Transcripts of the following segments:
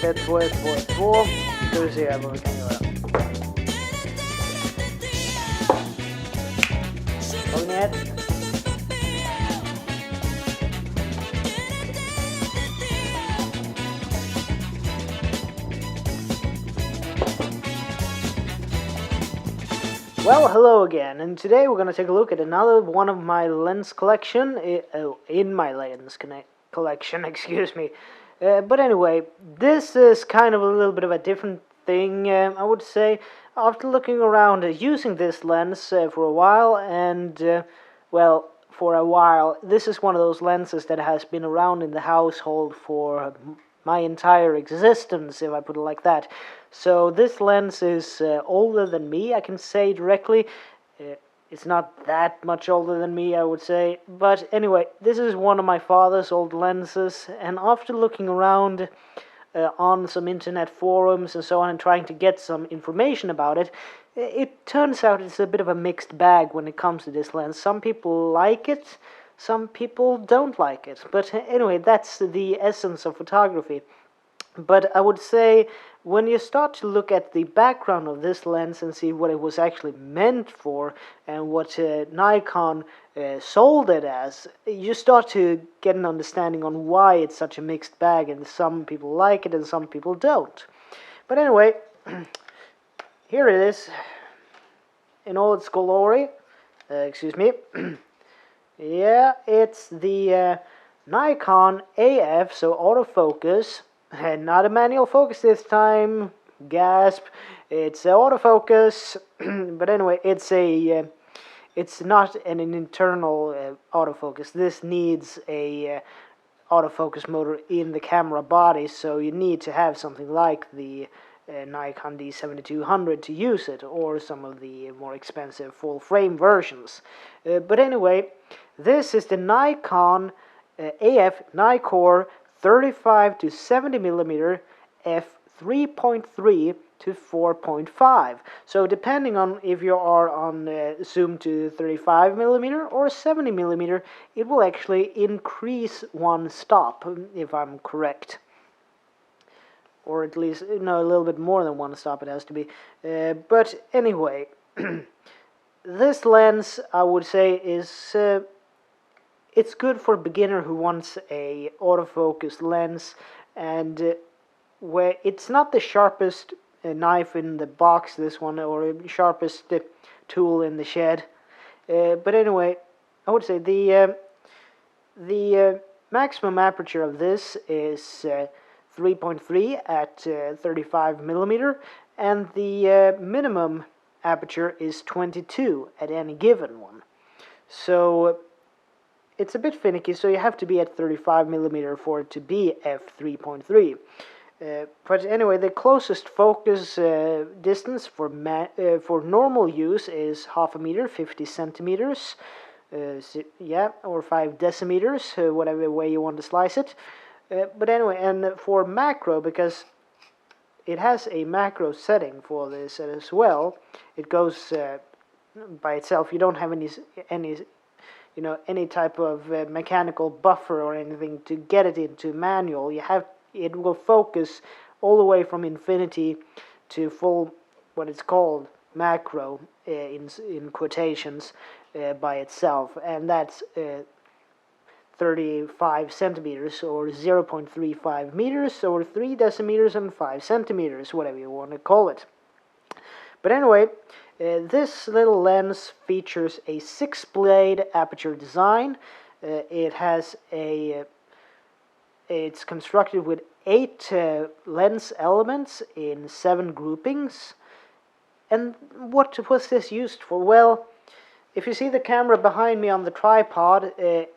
f3.3-4.5. Ska vi se vad vi kan göra. Tagning 1. Well, hello again, and today we're going to take a look at another one of my lens collection, in my lens collection, excuse me. But anyway, this is kind of a little bit of a different thing, I would say. After looking around using this lens for a while, and, well, for a while, this is one of those lenses that has been around in the household for my entire existence, if I put it like that. So this lens is older than me, I can say directly. It's not that much older than me, I would say. But anyway, this is one of my father's old lenses, and after looking around on some internet forums and so on and trying to get some information about it, it turns out it's a bit of a mixed bag when it comes to this lens. Some people like it, some people don't like it. But anyway, that's the essence of photography. But I would say when you start to look at the background of this lens and see what it was actually meant for and what Nikon sold it as, you start to get an understanding on why it's such a mixed bag, and some people like it and some people don't. But anyway, here it is in all its glory. Excuse me. Yeah, it's the Nikon AF, so autofocus. And not a manual focus this time. Gasp! It's autofocus. But anyway, it's not an internal autofocus. This needs a autofocus motor in the camera body, so you need to have something like the Nikon D7200 to use it, or some of the more expensive full frame versions. But anyway, this is the Nikon AF Nikkor 35 to 70 millimeter f3.3 to 4.5. So depending on if you are on zoom to 35 millimeter or 70 millimeter, it will actually increase one stop, if I'm correct. Or at least, no, a little bit more than one stop it has to be. But anyway, this lens, I would say, is it's good for a beginner who wants a autofocus lens, and where it's not the sharpest knife in the box, this one, or sharpest tool in the shed. But anyway, I would say the maximum aperture of this is 3.3 at 35 millimeter, and the minimum aperture is 22 at any given one. So it's a bit finicky, so you have to be at 35 millimeter for it to be f3.3. But anyway, the closest focus distance for normal use is half a meter, 50 centimeters, yeah, or 5 decimeters, whatever way you want to slice it. But anyway, and for macro, because it has a macro setting for this as well, it goes by itself. You don't have any type of mechanical buffer or anything to get it into manual. It will focus all the way from infinity to full, what it's called, macro, in quotations, by itself, and that's 35 centimeters, or 0.35 meters, or 3 decimeters and 5 centimeters, whatever you want to call it. But anyway, this little lens features a 6-blade aperture design. It's constructed with 8 lens elements in 7 groupings. And what was this used for? Well, if you see the camera behind me on the tripod, the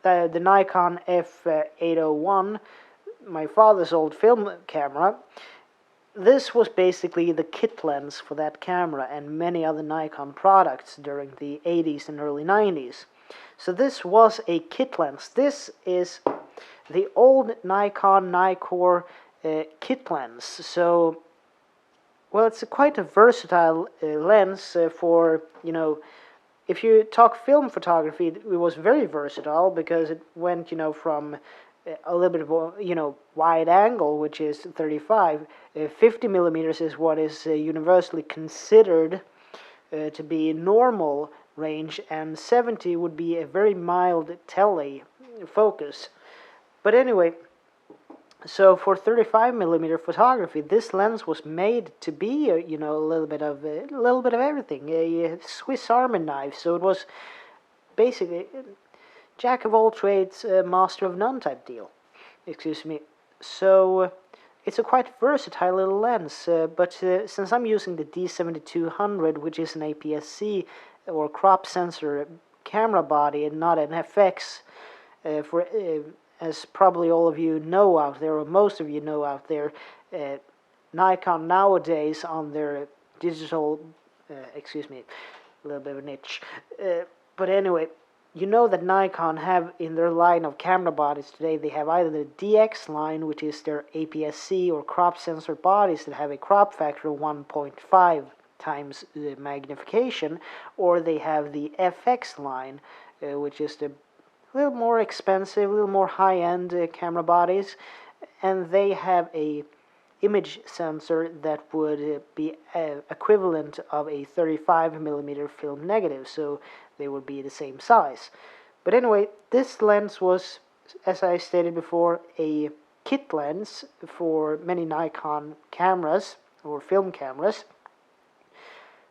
Nikon F801, my father's old film camera, this was basically the kit lens for that camera and many other Nikon products during the 80s and early 90s. So this was a kit lens. This is the old Nikon Nikkor kit lens. So, well, it's quite a versatile lens for, if you talk film photography, it was very versatile because it went, from a little bit of, wide angle, which is 35. 50 millimeters is what is universally considered to be normal range, and 70 would be a very mild tele focus. But anyway, so for 35 millimeter photography, this lens was made to be a little bit of everything, a Swiss Army knife. So it was basically jack of all trades, master of none type deal. Excuse me. So it's a quite versatile little lens, but since I'm using the D7200, which is an APS-C or crop sensor camera body and not an FX, as probably all of you know out there, or most of you know out there, Nikon nowadays on their digital, excuse me, a little bit of a niche, but anyway, you know that Nikon have in their line of camera bodies today, they have either the DX line, which is their APS-C or crop sensor bodies that have a crop factor of 1.5 times the magnification, or they have the FX line, which is the little more expensive, a little more high-end camera bodies, and they have a image sensor that would be equivalent of a 35 millimeter film negative, so they would be the same size. But anyway, this lens was, as I stated before, a kit lens for many Nikon cameras or film cameras.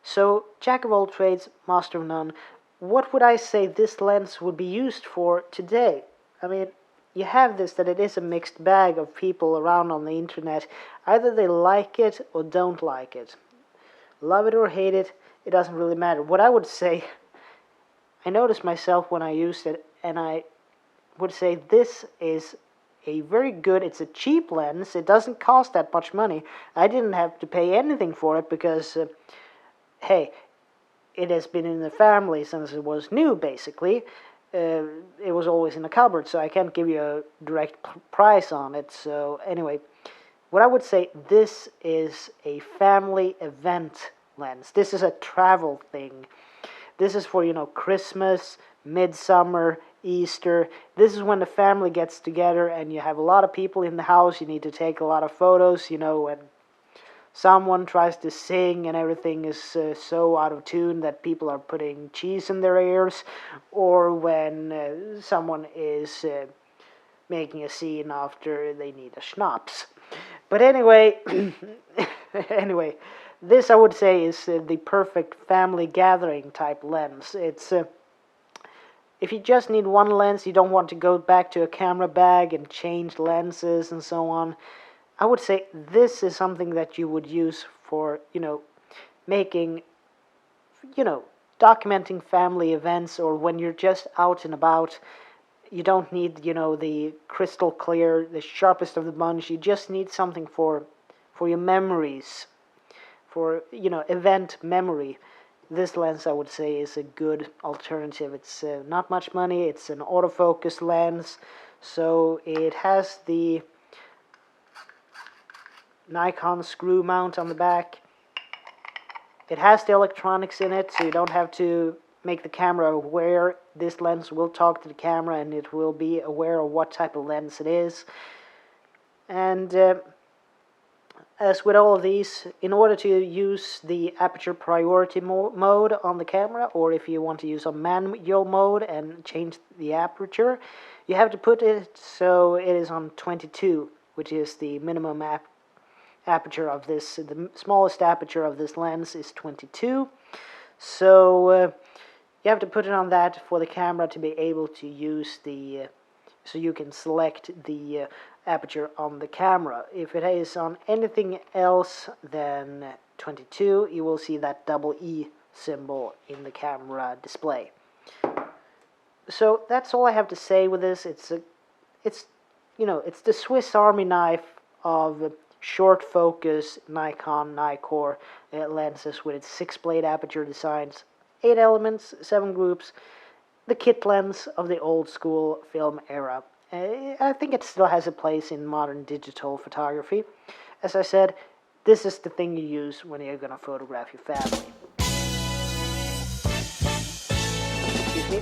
So, jack of all trades, master of none. What would I say this lens would be used for today? I mean, you have this, that it is a mixed bag of people around on the internet. Either they like it or don't like it. Love it or hate it, it doesn't really matter. What I would say, I noticed myself when I used it, and I would say this is a very good, it's a cheap lens. It doesn't cost that much money. I didn't have to pay anything for it because, hey, it has been in the family since it was new, basically. It was always in the cupboard, so I can't give you a direct price on it. So anyway, what I would say, this is a family event lens. This is a travel thing. This is for, Christmas, midsummer, Easter. This is when the family gets together and you have a lot of people in the house. You need to take a lot of photos, when someone tries to sing and everything is so out of tune that people are putting cheese in their ears, or when someone is making a scene after they need a schnapps. But anyway, this I would say is the perfect family gathering type lens. It's if you just need one lens, you don't want to go back to a camera bag and change lenses and so on, I would say this is something that you would use for, making, documenting family events, or when you're just out and about. You don't need, the crystal clear, the sharpest of the bunch. You just need something for your memories, for, event memory. This lens, I would say, is a good alternative. It's not much money. It's an autofocus lens, so it has the Nikon screw mount on the back. It has the electronics in it, so you don't have to make the camera aware. This lens will talk to the camera and it will be aware of what type of lens it is. And as with all of these, in order to use the aperture priority mode on the camera, or if you want to use a manual mode and change the aperture, you have to put it so it is on 22, which is the minimum aperture of this. The smallest aperture of this lens is 22, so you have to put it on that for the camera to be able to use the, so you can select the aperture on the camera. If it is on anything else than 22, you will see that double E symbol in the camera display. So that's all I have to say with this. It's the Swiss Army knife of short focus Nikon Nikkor lenses with its 6-blade aperture designs, 8 elements, 7 groups, the kit lens of the old school film era. I think it still has a place in modern digital photography. As I said, this is the thing you use when you're going to photograph your family. Excuse me.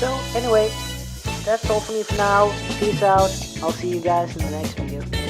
So anyway, that's all for me for now. Peace out. I'll see you guys in the next video.